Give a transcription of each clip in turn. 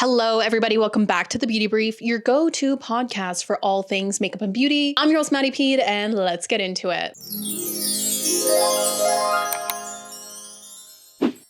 Hello, everybody. Welcome back to The Beauty Brief, your go-to podcast for all things makeup and beauty. I'm your host, Maddie Pede, and let's get into it.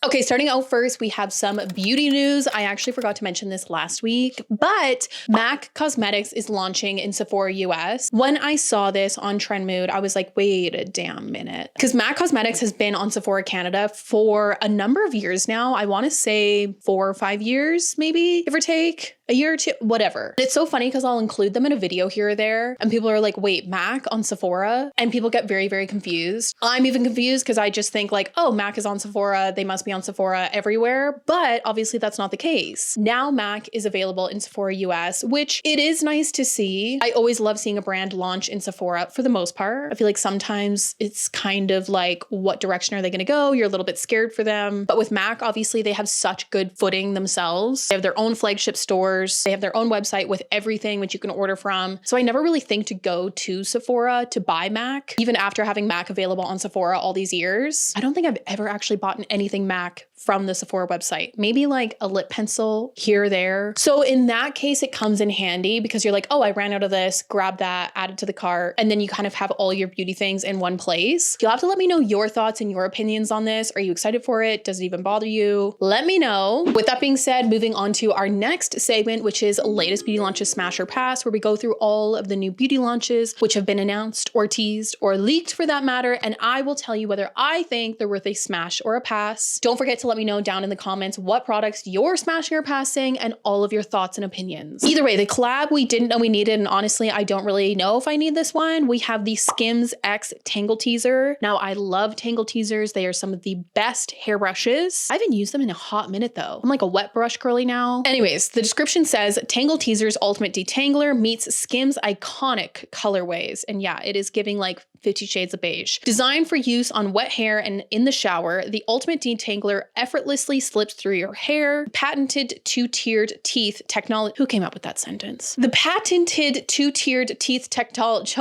Okay, starting out first, we have some beauty news. I actually forgot to mention this last week, but MAC Cosmetics is launching in Sephora US. When I saw this on Trend Mood, I was like, wait a damn minute. Because MAC Cosmetics has been on Sephora Canada for a number of years now. I want to say 4 or 5 years, maybe, give or take. A year or two, whatever. It's so funny because I'll include them in a video here or there and people are like, wait, MAC on Sephora? And people get very, very confused. I'm even confused because I just think like, oh, MAC is on Sephora. They must be on Sephora everywhere. But obviously that's not the case. Now MAC is available in Sephora US, which it is nice to see. I always love seeing a brand launch in Sephora for the most part. I feel like sometimes it's kind of like, what direction are they going to go? You're a little bit scared for them. But with MAC, obviously they have such good footing themselves. They have their own flagship stores. They have their own website with everything which you can order from. So I never really think to go to Sephora to buy MAC, even after having MAC available on Sephora all these years. I don't think I've ever actually bought anything MAC from the Sephora website. Maybe like a lip pencil here or there. So in that case, it comes in handy because you're like, oh, I ran out of this, grab that, add it to the cart. And then you kind of have all your beauty things in one place. You'll have to let me know your thoughts and your opinions on this. Are you excited for it? Does it even bother you? Let me know. With that being said, moving on to our next segment, which is latest beauty launches smash or pass, where we go through all of the new beauty launches, which have been announced or teased or leaked for that matter. And I will tell you whether I think they're worth a smash or a pass. Don't forget to let me know down in the comments what products you're smashing or passing and all of your thoughts and opinions. Either way, the collab we didn't know we needed, and honestly, I don't really know if I need this one. We have the SKIMS X Tangle Teezer. Now, I love Tangle Teezers. They are some of the best hairbrushes. I haven't used them in a hot minute though. I'm like a wet brush girly now. Anyways, the description says Tangle Teezer's ultimate detangler meets SKIMS iconic colorways. And yeah, it is giving like 50 shades of beige. Designed for use on wet hair and in the shower, the ultimate detangler effortlessly slips through your hair. Patented two-tiered teeth technology. Who came up with that sentence? The patented two-tiered teeth technology.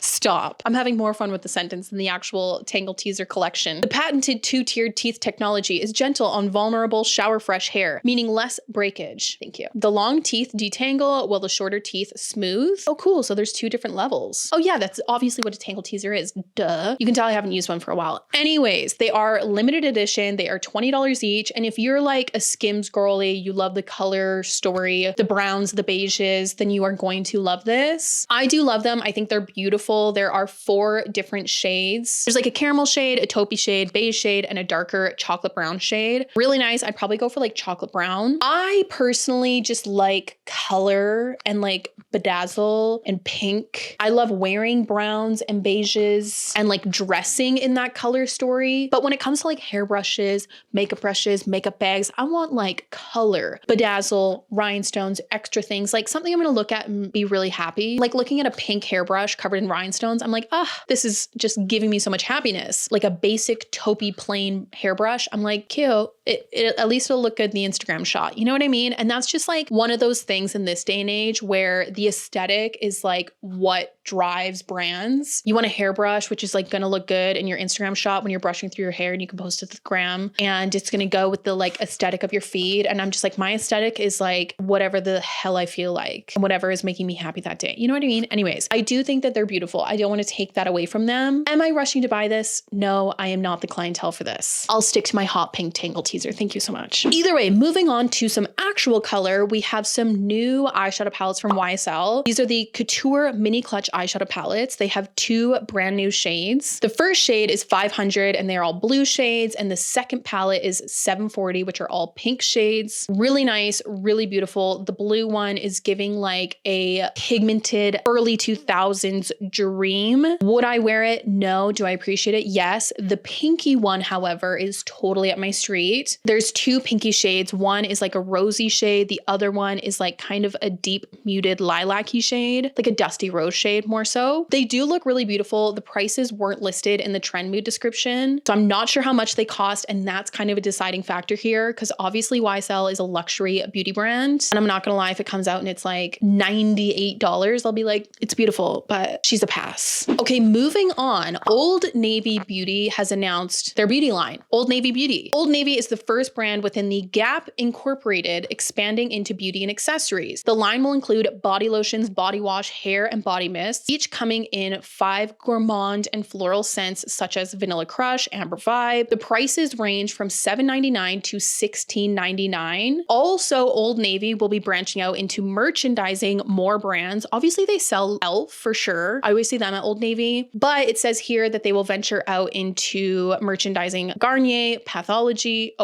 Stop. I'm having more fun with the sentence than the actual Tangle Teezer collection. The patented two-tiered teeth technology is gentle on vulnerable shower-fresh hair, meaning less breakage. Thank you. The long teeth detangle while the shorter teeth smooth. Oh, cool. So there's 2 different levels. Oh yeah, that's obviously what a Tangle Teezer is. Duh. You can tell I haven't used one for a while. Anyways, they are limited edition. They are $20 each. And if you're like a SKIMS girly, you love the color story, the browns, the beiges, then you are going to love this. I do love them. I think they're beautiful. There are 4 different shades. There's like a caramel shade, a taupey shade, beige shade, and a darker chocolate brown shade. Really nice. I'd probably go for like chocolate brown. I personally just like color and like bedazzle and pink. I love wearing browns and beiges and like dressing in that color story. But when it comes to like hairbrushes, makeup brushes, makeup bags, I want like color, bedazzle, rhinestones, extra things, like something I'm going to look at and be really happy. Like looking at a pink hairbrush covered in rhinestones, I'm like, this is just giving me so much happiness. Like a basic taupey plain hairbrush, I'm like, cute. At least it'll look good in the Instagram shot. You know what I mean? And that's just like one of those things in this day and age where the aesthetic is like what drives brands. You want a hairbrush, which is like going to look good in your Instagram shot when you're brushing through your hair and you can post it to the gram, and it's going to go with the like aesthetic of your feed. And I'm just like, my aesthetic is like whatever the hell I feel like and whatever is making me happy that day. You know what I mean? Anyways, I do think that they're beautiful. I don't want to take that away from them. Am I rushing to buy this? No, I am not the clientele for this. I'll stick to my hot pink Tangle Teezer. Thank you so much. Either way, moving on to some actual color, we have some new eyeshadow palettes from YSL. These are the Couture Mini Clutch eyeshadow palettes. They have 2 brand new shades. The first shade is 500 and they're all blue shades, and the second palette is 740, which are all pink shades. Really nice, really beautiful. The blue one is giving like a pigmented early 2000s dream. Would I wear it? No. Do I appreciate it? Yes. The pinky one, however, is totally up my street. There's 2 pinky shades. One is like a rosy shade. The other one is like kind of a deep muted lilac-y shade, like a dusty rose shade more so. They do look really beautiful. The prices weren't listed in the Trend Mood description, so I'm not sure how much they cost, and that's kind of a deciding factor here because obviously YSL is a luxury beauty brand, and I'm not gonna lie, if it comes out and it's like $98, I'll be like, it's beautiful, but she's a pass. Okay, moving on. Old Navy Beauty has announced their beauty line, Old Navy Beauty. Old Navy is the the first brand within the Gap Incorporated expanding into beauty and accessories. The line will include body lotions, body wash, hair, and body mists, each coming in 5 gourmand and floral scents such as Vanilla Crush, Amber Vibe. The prices range from $7.99 to $16.99. Also, Old Navy will be branching out into merchandising more brands. Obviously, they sell e.l.f. for sure. I always see them at Old Navy, but it says here that they will venture out into merchandising Garnier, Patchology,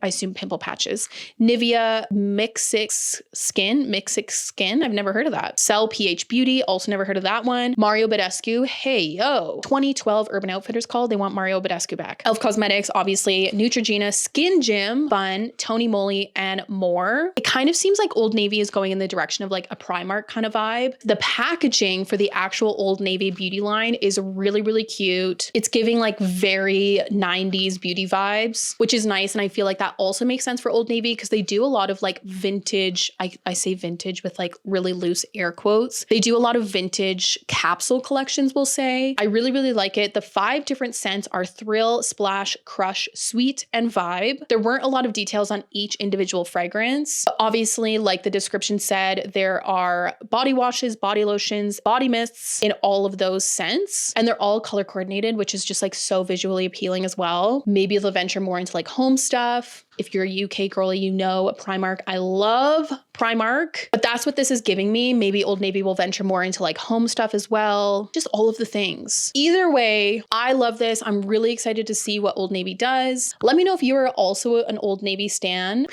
I assume pimple patches, Nivea, Mixix Skin, I've never heard of that. Cell PH Beauty, also never heard of that one. Mario Badescu, hey yo. 2012 Urban Outfitters called, they want Mario Badescu back. e.l.f. Cosmetics, obviously, Neutrogena, Skin Gym, Fun, Tony Moly, and more. It kind of seems like Old Navy is going in the direction of like a Primark kind of vibe. The packaging for the actual Old Navy beauty line is really, really cute. It's giving like very 90s beauty vibes, which is nice. And I feel like that also makes sense for Old Navy because they do a lot of like vintage, I say vintage with like really loose air quotes. They do a lot of vintage capsule collections, we'll say. I really, really like it. The 5 different scents are Thrill, Splash, Crush, Sweet, and Vibe. There weren't a lot of details on each individual fragrance. But obviously, like the description said, there are body washes, body lotions, body mists in all of those scents. And they're all color coordinated, which is just like so visually appealing as well. Maybe they'll venture more into like home stuff. If you're a UK girly, you know Primark. I love Primark, but that's what this is giving me. Maybe Old Navy will venture more into like home stuff as well. Just all of the things. Either way, I love this. I'm really excited to see what Old Navy does. Let me know if you are also an Old Navy stan.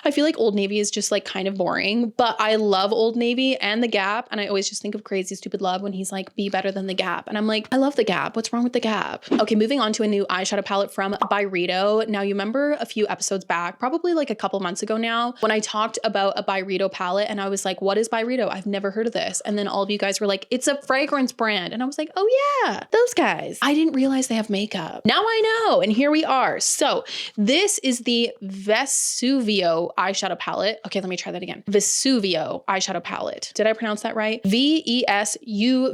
I feel like Old Navy is just like kind of boring, but I love Old Navy and the Gap. And I always just think of Crazy Stupid Love when he's like, be better than the Gap. And I'm like, I love the Gap. What's wrong with the Gap? Okay, moving on to a new eyeshadow palette from Byredo. Now, you remember a few episodes back, probably like a couple months ago now, when I talked about a Byredo palette and I was like, what is Byredo? I've never heard of this. And then all of you guys were like, it's a fragrance brand. And I was like, oh yeah, those guys. I didn't realize they have makeup. Now I know, and here we are. So this is the Vesuvio eyeshadow palette. Okay, let me try that again. Vesuvio eyeshadow palette. Did I pronounce that right? Vesuvio.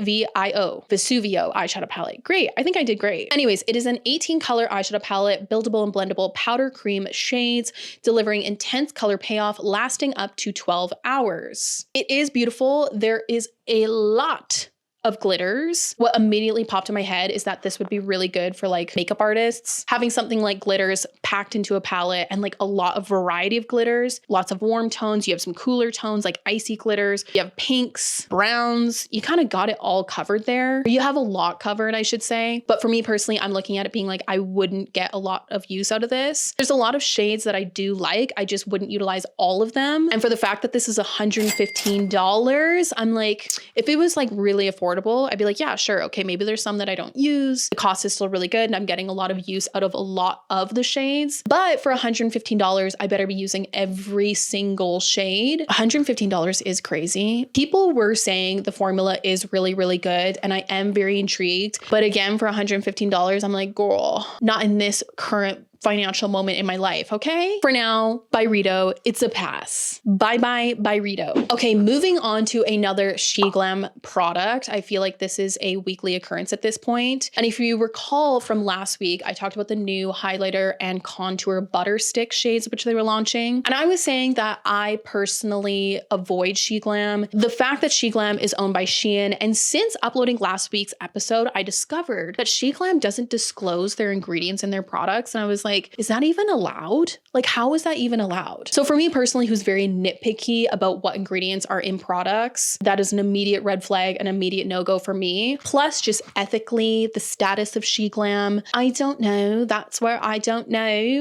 Vesuvio eyeshadow palette. Great. I think I did great. Anyways, it is an 18 color eyeshadow palette, buildable and blendable powder cream shades, delivering intense color payoff lasting up to 12 hours. It is beautiful. There is a lot of glitters. What immediately popped in my head is that this would be really good for like makeup artists. Having something like glitters packed into a palette and like a lot of variety of glitters, lots of warm tones. You have some cooler tones like icy glitters. You have pinks, browns. You kind of got it all covered there. You have a lot covered, I should say. But for me personally, I'm looking at it being like, I wouldn't get a lot of use out of this. There's a lot of shades that I do like. I just wouldn't utilize all of them. And for the fact that this is $115, I'm like, if it was like really affordable, I'd be like, yeah, sure. Okay, maybe there's some that I don't use. The cost is still really good and I'm getting a lot of use out of a lot of the shades. But for $115, I better be using every single shade. $115 is crazy. People were saying the formula is really, really good and I am very intrigued. But again, for $115, I'm like, girl, not in this current financial moment in my life, okay? For now, Byredo, it's a pass. Bye-bye, Byredo. Okay, moving on to another SheGlam product. I feel like this is a weekly occurrence at this point. And if you recall from last week, I talked about the new highlighter and contour butter stick shades which they were launching. And I was saying that I personally avoid SheGlam. The fact that SheGlam is owned by Shein, and since uploading last week's episode, I discovered that SheGlam doesn't disclose their ingredients in their products. And I was like, is that even allowed? Like, how is that even allowed? So for me personally, who's very nitpicky about what ingredients are in products, that is an immediate red flag, an immediate no-go for me. Plus, just ethically, the status of SheGlam, I don't know. That's where I don't know.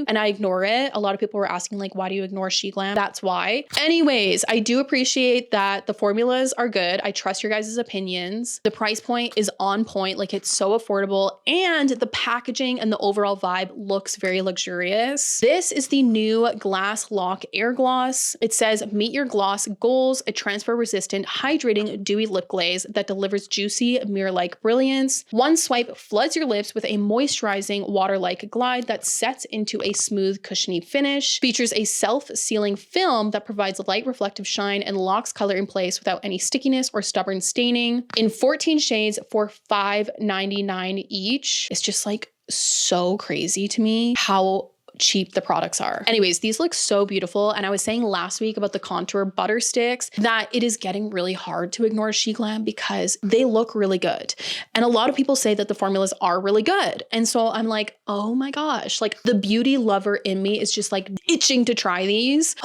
And I ignore it. A lot of people were asking like, why do you ignore SheGlam? That's why. Anyways, I do appreciate that the formulas are good. I trust your guys' opinions. The price point is on point. Like, it's so affordable and the packaging and the overall vibe looks very luxurious. This is the new Glass Lock Air Gloss. It says, meet your gloss goals, a transfer resistant, hydrating, dewy lip glaze that delivers juicy, mirror-like brilliance. One swipe floods your lips with a moisturizing, water-like glide that sets into a smooth, cushiony finish. Features a self-sealing film that provides light reflective shine and locks color in place without any stickiness or stubborn staining. In 14 shades for $5.99 each. It's just like so crazy to me how cheap the products are. Anyways, these look so beautiful. And I was saying last week about the contour butter sticks that it is getting really hard to ignore SheGlam because they look really good. And a lot of people say that the formulas are really good. And so I'm like, oh my gosh, like the beauty lover in me is just like itching to try these.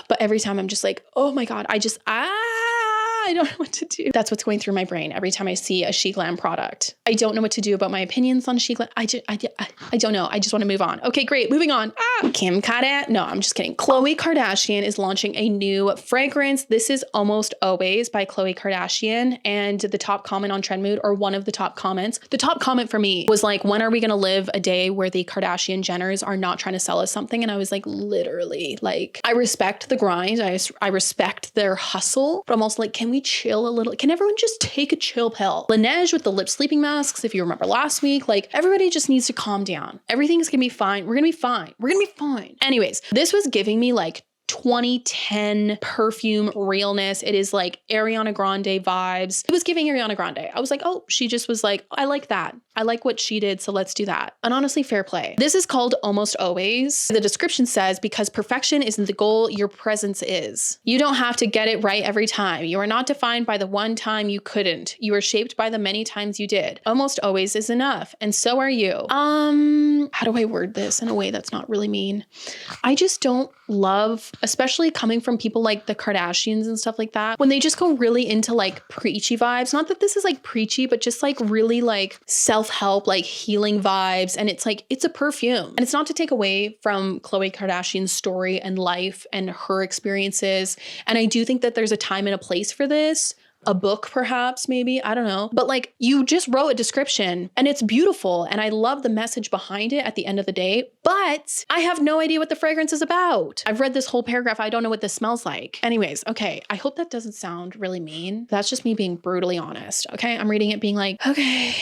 But every time I'm just like, oh my God, I don't know what to do. That's what's going through my brain every time I see a SheGlam product. I don't know what to do about my opinions on SheGlam. I don't know. I just want to move on. Okay, great. Moving on. Kim Kardashian. No, I'm just kidding. Khloé Kardashian is launching a new fragrance. This is Almost Always by Khloé Kardashian. And the top comment on Trend Mood, or one of the top comments, the top comment for me was like, when are we going to live a day where the Kardashian Jenners are not trying to sell us something? And I was like, literally, like, I respect the grind. I respect their hustle, but I'm also like, can we chill a little? Can everyone just take a chill pill? Laneige with the lip sleeping masks, if you remember last week, like everybody just needs to calm down. Everything's gonna be fine. We're gonna be fine. We're gonna be fine. Anyways, this was giving me like 2010 perfume realness. It is like Ariana Grande vibes. It was giving Ariana Grande. I was like, oh, she just was like, I like that. I like what she did, so let's do that. And honestly, fair play. This is called Almost Always. The description says, because perfection isn't the goal, your presence is. You don't have to get it right every time. You are not defined by the one time you couldn't. You are shaped by the many times you did. Almost always is enough, and so are you. How do I word this in a way that's not really mean? I just don't love, especially coming from people like the Kardashians and stuff like that, when they just go really into like preachy vibes. Not that this is like preachy, but just like really like self-help, like healing vibes. And it's like, it's a perfume. And it's not to take away from Khloé Kardashian's story and life and her experiences. And I do think that there's a time and a place for this. A book, perhaps, maybe, I don't know. But like, you just wrote a description and it's beautiful. And I love the message behind it at the end of the day, but I have no idea what the fragrance is about. I've read this whole paragraph. I don't know what this smells like. Anyways, okay. I hope that doesn't sound really mean. That's just me being brutally honest. Okay. I'm reading it being like, okay.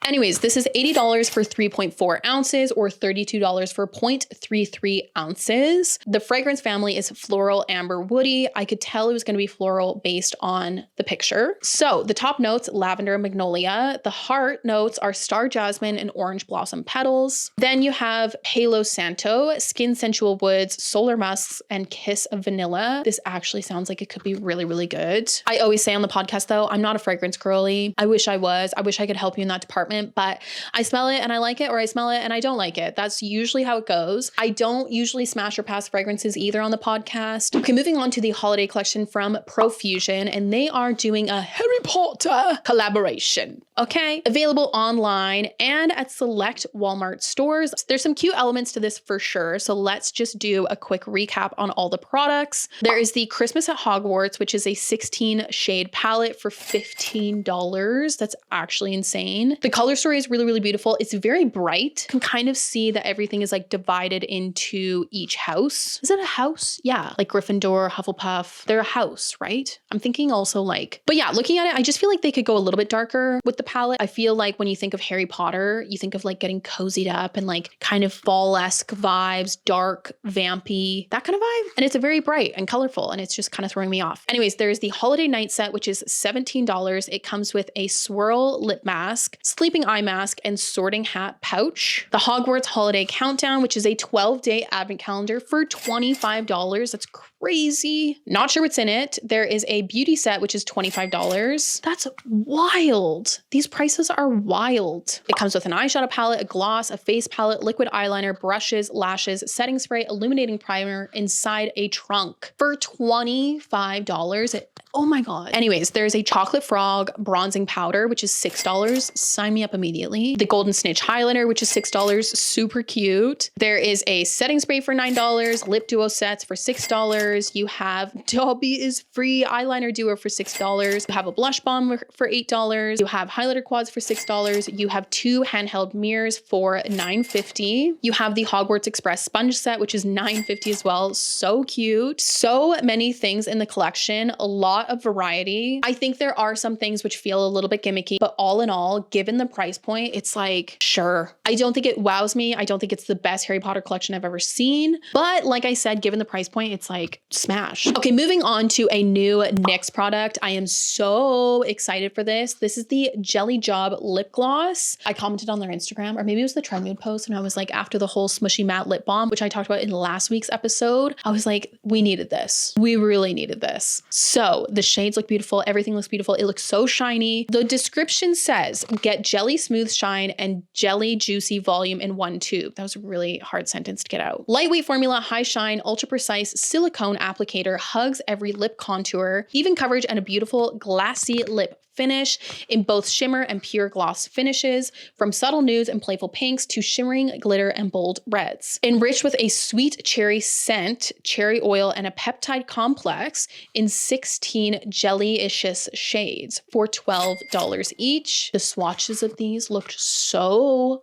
Anyways, this is $80 for 3.4 ounces or $32 for 0.33 ounces. The fragrance family is floral, amber, woody. I could tell it was going to be floral based on the picture. So the top notes, lavender, magnolia. The heart notes are star jasmine and orange blossom petals. Then you have Palo Santo, skin sensual woods, solar musks, and kiss of vanilla. This actually sounds like it could be really, really good. I always say on the podcast though, I'm not a fragrance girly. I wish I was. I wish I could help you in that department. But I smell it and I like it, or I smell it and I don't like it. That's usually how it goes. I don't usually smash or pass fragrances either on the podcast. Okay, moving on to the holiday collection from Profusion, and they are doing a Harry Potter collaboration. Okay, available online and at select Walmart stores. There's some cute elements to this for sure. So let's just do a quick recap on all the products. There is the Christmas at Hogwarts, which is a 16 shade palette for $15. That's actually insane. The color story is really, really beautiful. It's very bright. You can kind of see that everything is like divided into each house. Is it a house? Yeah, like Gryffindor, Hufflepuff. They're a house, right? I'm thinking also like, but yeah, looking at it, I just feel like they could go a little bit darker with the palette. I feel like when you think of Harry Potter, you think of like getting cozied up and like kind of fall-esque vibes, dark, vampy, that kind of vibe. And it's a very bright and colorful, and it's just kind of throwing me off. Anyways, there's the holiday night set, which is $17. It comes with a swirl lip mask, sleeping eye mask, and sorting hat pouch. The Hogwarts holiday countdown, which is a 12-day advent calendar for $25. That's crazy. Not sure what's in it. There is a beauty set, which is $25. That's wild. These prices are wild. It comes with an eyeshadow palette, a gloss, a face palette, liquid eyeliner, brushes, lashes, setting spray, illuminating primer inside a trunk for $25. Oh my God. Anyways, there's a chocolate frog bronzing powder, which is $6. Sign me up immediately. The golden snitch highlighter, which is $6. Super cute. There is a setting spray for $9, lip duo sets for $6. You have Dobby is free eyeliner duo for $6. You have a blush balm for $8. You have highlighter quads for $6. You have 2 handheld mirrors for $9.50. You have the Hogwarts Express sponge set, which is $9.50 as well. So cute. So many things in the collection. A lot of variety. I think there are some things which feel a little bit gimmicky, but all in all, given the price point, it's like, sure. I don't think it wows me. I don't think it's the best Harry Potter collection I've ever seen. But like I said, given the price point, it's like, smash. Okay, moving on to a new NYX product. I am so excited for this. This is the Jelly Job lip gloss. I commented on their Instagram, or maybe it was the Trend Mood post, and I was like, after the whole smushy matte lip balm, which I talked about in last week's episode, I was like, we needed this. We really needed this. So the shades look beautiful. Everything looks beautiful. It looks so shiny. The description says, get jelly smooth shine and jelly juicy volume in one tube. That was a really hard sentence to get out. Lightweight formula, high shine, ultra precise silicone applicator, hugs every lip contour, even coverage, and a beautiful glassy lip finish in both shimmer and pure gloss finishes, from subtle nudes and playful pinks to shimmering glitter and bold reds. Enriched with a sweet cherry scent, cherry oil, and a peptide complex in 16 jelly-icious shades for $12 each. The swatches of these looked so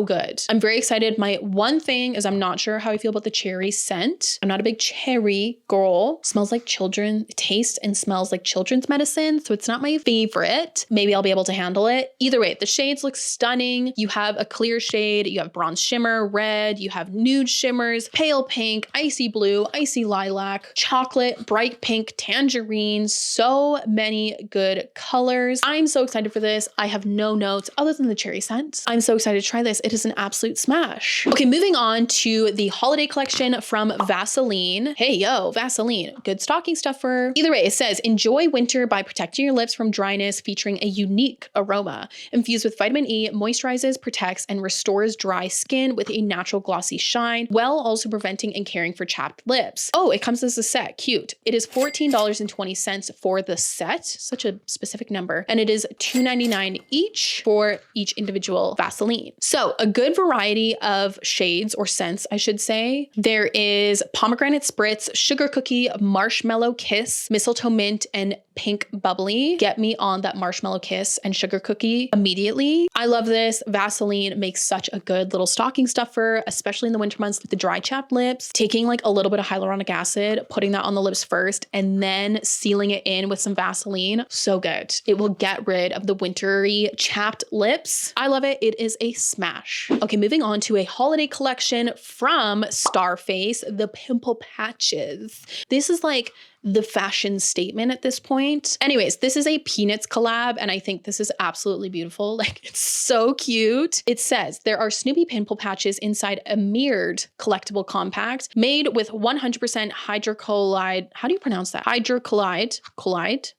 good. I'm very excited. My one thing is I'm not sure how I feel about the cherry scent. I'm not a big cherry girl. It smells like children. It tastes and smells like children's medicine, so it's not my favorite. Maybe I'll be able to handle it. Either way, the shades look stunning. You have a clear shade, you have bronze shimmer, red, you have nude shimmers, pale pink, icy blue, icy lilac, chocolate, bright pink, tangerine, so many good colors. I'm so excited for this. I have no notes other than the cherry scent. I'm so excited to try this. It is an absolute smash. Okay, moving on to the holiday collection from Vaseline. Hey, yo, Vaseline, good stocking stuffer. Either way, it says, enjoy winter by protecting your lips from dryness, featuring a unique aroma. Infused with vitamin E, moisturizes, protects, and restores dry skin with a natural glossy shine, while also preventing and caring for chapped lips. Oh, it comes as a set. Cute. It is $14.20 for the set, such a specific number, and it is $2.99 each for each individual Vaseline. So a good variety of shades, or scents, I should say. There is pomegranate spritz, sugar cookie, marshmallow kiss, mistletoe mint, and pink bubbly. Get me on that marshmallow kiss and sugar cookie immediately. I love this. Vaseline makes such a good little stocking stuffer, especially in the winter months with the dry chapped lips. Taking like a little bit of hyaluronic acid, putting that on the lips first, and then sealing it in with some Vaseline. So good. It will get rid of the wintry chapped lips. I love it. It is a smash. Okay, moving on to a holiday collection from Starface, the pimple patches. This is like the fashion statement at this point. Anyways, this is a Peanuts collab, and I think this is absolutely beautiful. Like, it's so cute. It says there are Snoopy pimple patches inside a mirrored collectible compact made with 100% hydrocolloid. How do you pronounce that? Hydrocolloid.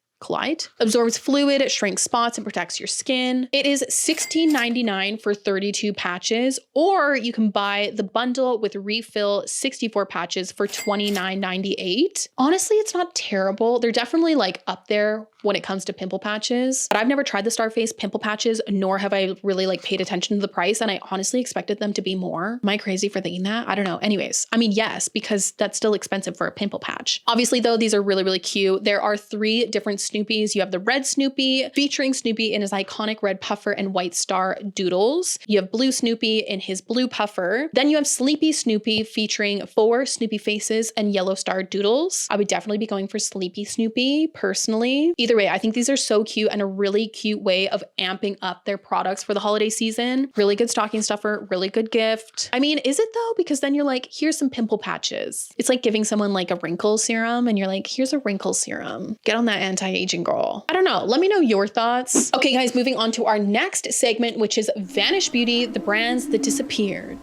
Absorbs fluid, shrinks spots, and protects your skin. It is $16.99 for 32 patches, or you can buy the bundle with refill 64 patches for $29.98. Honestly, it's not terrible. They're definitely like up there when it comes to pimple patches, but I've never tried the Starface pimple patches, nor have I really like paid attention to the price, and I honestly expected them to be more. Am I crazy for thinking that? I don't know. Anyways, I mean, yes, because that's still expensive for a pimple patch. Obviously though, these are really cute. There are 3 different Snoopies. You have the red Snoopy featuring Snoopy in his iconic red puffer and white star doodles. You have blue Snoopy in his blue puffer. Then you have Sleepy Snoopy featuring 4 Snoopy faces and yellow star doodles. I would definitely be going for Sleepy Snoopy personally. Either way, I think these are so cute and a really cute way of amping up their products for the holiday season. Really good stocking stuffer, really good gift. I mean, is it though? Because then you're like, here's some pimple patches. It's like giving someone like a wrinkle serum and you're like, here's a wrinkle serum. Get on that anti-aging girl. I don't know. Let me know your thoughts. Okay, guys, moving on to our next segment, which is Vanish Beauty, the brands that disappeared.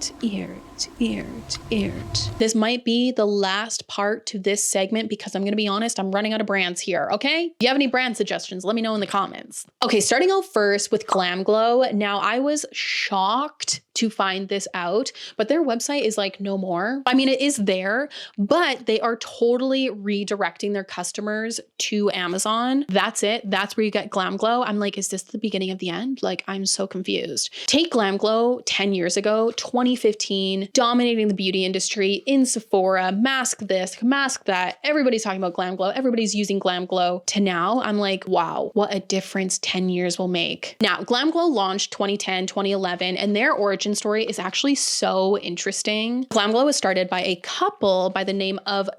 This might be the last part to this segment because I'm going to be honest, I'm running out of brands here, okay? If you have any brand suggestions, let me know in the comments. Okay, starting out first with GlamGlow. Now, I was shocked to find this out, but their website is like no more. I mean, it is there, but they are totally redirecting their customers to Amazon. That's it. That's where you get GlamGlow. I'm like, is this the beginning of the end? Like, I'm so confused. Take GlamGlow 10 years ago, 2015, dominating the beauty industry in Sephora, mask this, mask that. Everybody's talking about GlamGlow. Everybody's using GlamGlow. To now, I'm like, wow, what a difference 10 years will make. Now, GlamGlow launched 2010, 2011, and their origin story is actually so interesting. GlamGlow was started by a couple by the name of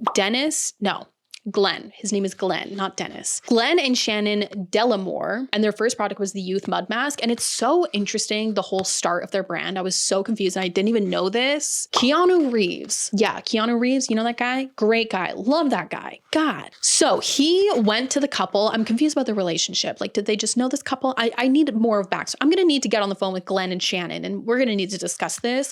Glenn. His name is Glenn, not Dennis. Glenn and Shannon Delamore, and their first product was the Youth Mud Mask, and it's so interesting, the whole start of their brand. I was so confused, and I didn't even know this. Keanu Reeves. Yeah, Keanu Reeves, you know that guy? Great guy. Love that guy. God. So he went to the couple. I'm confused about the relationship. Like, did they just know this couple? I need more of backstory. I'm going to need to get on the phone with Glenn and Shannon, and we're going to need to discuss this.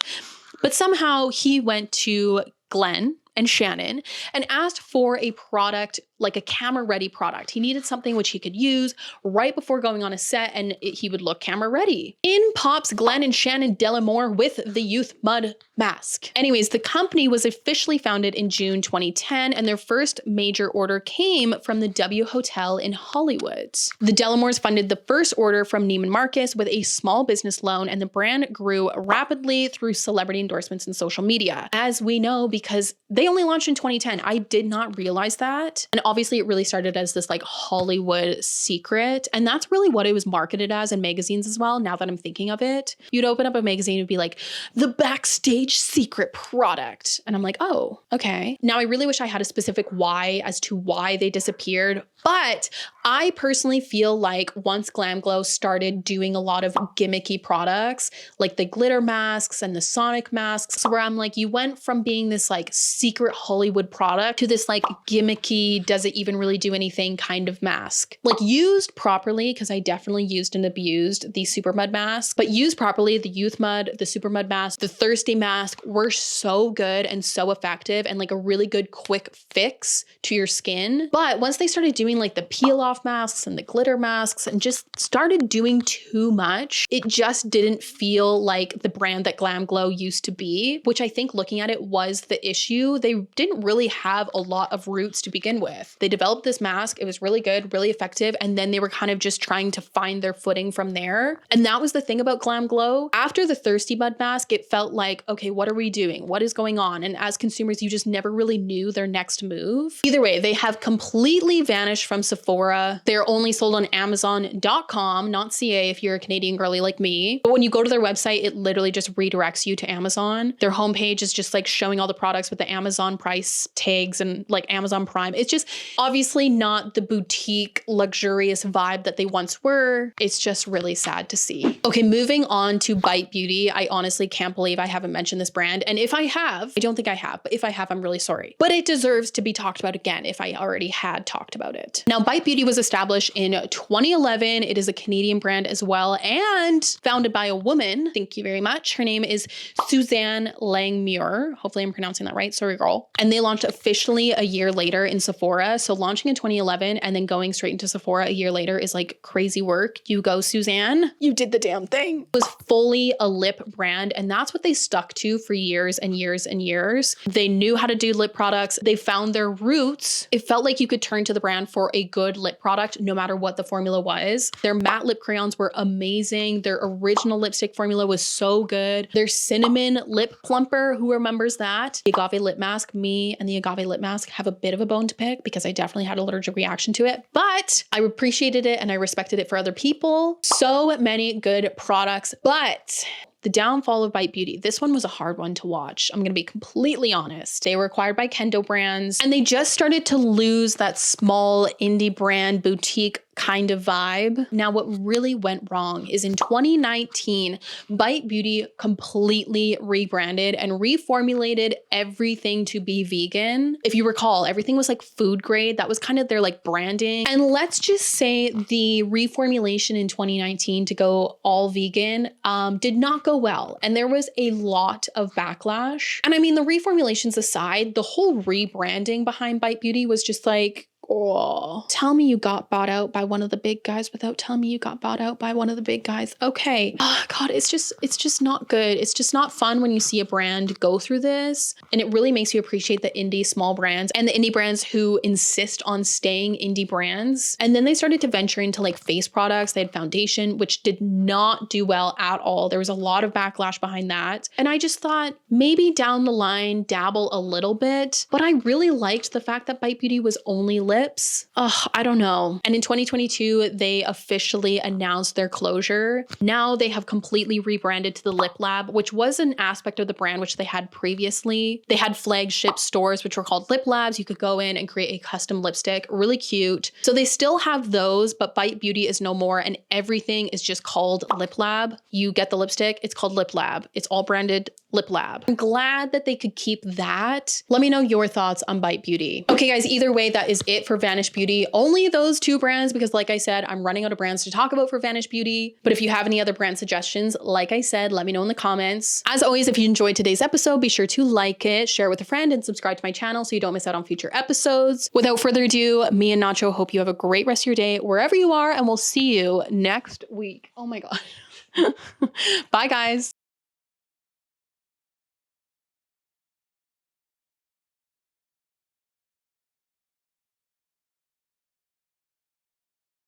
But somehow he went to Glenn and Shannon and asked for a product, like a camera ready product. He needed something which he could use right before going on a set, and he would look camera ready. In pops Glenn and Shannon Delamore with the Youth Mud Mask. Anyways, the company was officially founded in June 2010, and their first major order came from the W Hotel in Hollywood. The Delamores funded the first order from Neiman Marcus with a small business loan, and the brand grew rapidly through celebrity endorsements and social media. As we know, because they only launched in 2010. I did not realize that. And obviously it really started as this like Hollywood secret. And that's really what it was marketed as in magazines as well. Now that I'm thinking of it, you'd open up a magazine and be like, the backstage secret product. And I'm like, oh, okay. Now I really wish I had a specific why as to why they disappeared. But I personally feel like once GlamGlow started doing a lot of gimmicky products, like the glitter masks and the sonic masks, where I'm like, you went from being this like secret Hollywood product to this like gimmicky, does it even really do anything kind of mask. Like used properly, because I definitely used and abused the Super Mud mask, but used properly, the Youth Mud, the Super Mud mask, the Thirsty mask were so good and so effective and like a really good quick fix to your skin. But once they started doing like the peel off masks and the glitter masks and just started doing too much, it just didn't feel like the brand that GlamGlow used to be, which I think looking at it was the issue. They didn't really have a lot of roots to begin with. They developed this mask. It was really good, really effective. And then they were kind of just trying to find their footing from there. And that was the thing about GlamGlow. After the Thirsty Mud mask, it felt like, okay, what are we doing? What is going on? And as consumers, you just never really knew their next move. Either way, they have completely vanished from Sephora. They're only sold on Amazon.com, not CA if you're a Canadian girly like me. But when you go to their website, it literally just redirects you to Amazon. Their homepage is just like showing all the products with the Amazon price tags and like Amazon Prime. It's just obviously not the boutique, luxurious vibe that they once were. It's just really sad to see. Okay, moving on to Bite Beauty. I honestly can't believe I haven't mentioned this brand. And if I have, I don't think I have, but if I have, I'm really sorry. But it deserves to be talked about again if I already had talked about it. Now, Bite Beauty was established in 2011. It is a Canadian brand as well and founded by a woman. Thank you very much. Her name is Suzanne Langmuir. Hopefully I'm pronouncing that right. Sorry, girl. And they launched officially a year later in Sephora. So launching in 2011 and then going straight into Sephora a year later is like crazy work. You go, Suzanne. You did the damn thing. It was fully a lip brand, and that's what they stuck to for years and years and years. They knew how to do lip products. They found their roots. It felt like you could turn to the brand for a good lip product no matter what the formula was. Their matte lip crayons were amazing. Their original lipstick formula was so good. Their cinnamon lip plumper, who remembers that? The agave lip mask, me and the agave lip mask have a bit of a bone to pick because I definitely had an allergic reaction to it, but I appreciated it and I respected it for other people. So many good products, but the downfall of Bite Beauty, this one was a hard one to watch. I'm going to be completely honest. They were acquired by Kendo Brands and they just started to lose that small indie brand boutique kind of vibe. Now, what really went wrong is in 2019, Bite Beauty completely rebranded and reformulated everything to be vegan. If you recall, everything was like food grade. That was kind of their like branding. And let's just say the reformulation in 2019 to go all vegan did not go well. And there was a lot of backlash. And I mean, the reformulations aside, the whole rebranding behind Bite Beauty was just like, oh, tell me you got bought out by one of the big guys without telling me you got bought out by one of the big guys. Okay. Oh God, it's just not good. It's just not fun when you see a brand go through this. And it really makes you appreciate the indie small brands and the indie brands who insist on staying indie brands. And then they started to venture into like face products. They had foundation, which did not do well at all. There was a lot of backlash behind that. And I just thought maybe down the line, dabble a little bit. But I really liked the fact that Bite Beauty was only lip. lips. Ugh, I don't know. And in 2022, they officially announced their closure. Now they have completely rebranded to the Lip Lab, which was an aspect of the brand which they had previously. They had flagship stores, which were called Lip Labs. You could go in and create a custom lipstick, really cute. So they still have those, but Bite Beauty is no more and everything is just called Lip Lab. You get the lipstick, it's called Lip Lab. It's all branded Lip Lab. I'm glad that they could keep that. Let me know your thoughts on Bite Beauty. Okay guys, either way, that is it for Vanish Beauty. Only those two brands because like I said, I'm running out of brands to talk about for Vanish Beauty. But if you have any other brand suggestions, like I said, let me know in the comments. As always, if you enjoyed today's episode, be sure to like it, share it with a friend, and subscribe to my channel so you don't miss out on future episodes. Without further ado, me and Nacho hope you have a great rest of your day wherever you are, and we'll see you next week. Oh my God. Bye guys.